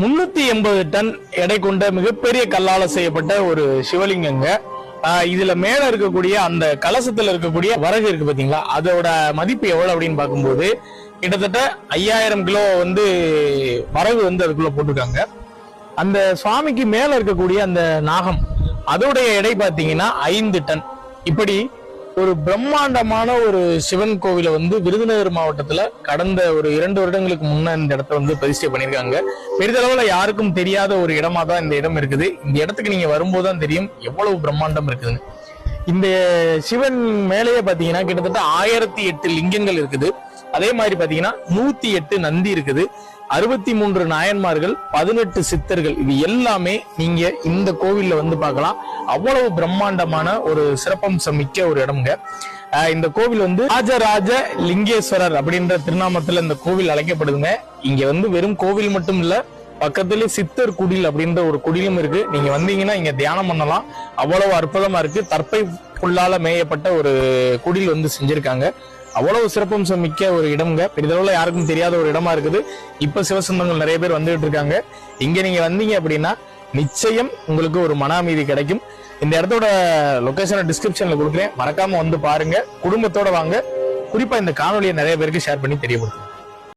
380 ton எடை கொண்ட மிகப்பெரிய கல்லால செய்யப்பட்ட ஒரு சிவலிங்கங்க. இதுல மேல இருக்கக்கூடிய அந்த கலசத்துல இருக்கக்கூடிய வரகு இருக்கு பாத்தீங்களா, அதோட மதிப்பு எவ்வளவு அப்படின்னு பார்க்கும்போது கிட்டத்தட்ட 5000 கிலோ வரகு அதுக்குள்ள போட்டிருக்காங்க. அந்த சுவாமிக்கு மேல இருக்கக்கூடிய அந்த நாகம் அதோடைய எடை பாத்தீங்கன்னா 5 டன். இப்படி ஒரு பிரம்மாண்டமான ஒரு சிவன் கோவிலை விருதுநகர் மாவட்டத்துல கடந்த ஒரு 2 வருடங்களுக்கு முன்ன இந்த இடத்த பிரதிஷ்டை பண்ணிருக்காங்க. பெரிதளவுல யாருக்கும் தெரியாத ஒரு இடமா தான் இந்த இடம் இருக்குது. இந்த இடத்துக்கு நீங்க வரும்போதுதான் தெரியும் எவ்வளவு பிரம்மாண்டம் இருக்குதுன்னு. இந்த சிவன் மேலேயே பாத்தீங்கன்னா கிட்டத்தட்ட 1008 லிங்கங்கள் இருக்குது. அதே மாதிரி பாத்தீங்கன்னா 108 நந்தி இருக்குது, 63 நாயன்மார்கள், 18 சித்தர்கள். இது எல்லாமே நீங்க இந்த கோவில்ல பார்க்கலாம். அவ்வளவு பிரம்மாண்டமான ஒரு சிறப்பம்சம் மிக்க ஒரு இடம்ங்க. இந்த கோவில் ராஜராஜ லிங்கேஸ்வரர் அப்படின்ற திருநாமத்துல இந்த கோவில் அழைக்கப்படுதுங்க. இங்க வெறும் கோவில் மட்டும் இல்ல, பக்கத்துல சித்தர் குடில் அப்படின்ற ஒரு குடிலும் இருக்கு. நீங்க வந்தீங்கன்னா இங்க தியானம் பண்ணலாம். அவ்வளவு அற்புதமா இருக்கு. தற்பை புல்லால மேயப்பட்ட ஒரு குடில் செஞ்சிருக்காங்க. அவ்வளவு சிறப்பம்சம் மிக்க ஒரு இடம்ங்க. பெரிதளவுல யாருக்கும் தெரியாத ஒரு இடமா இருக்குது. இப்ப சிவசந்தங்கள் நிறைய பேர் வந்துட்டு இருக்காங்க. இங்க நீங்க வந்தீங்க அப்படின்னா நிச்சயம் உங்களுக்கு ஒரு மன அமைதி கிடைக்கும். இந்த இடத்தோட லொகேஷனை டிஸ்கிரிப்ஷன்ல கொடுக்குறேன், மறக்காம பாருங்க. குடும்பத்தோட வாங்க. குறிப்பா இந்த காணொலியை நிறைய பேருக்கு ஷேர் பண்ணி தெரியப்படுத்தும்.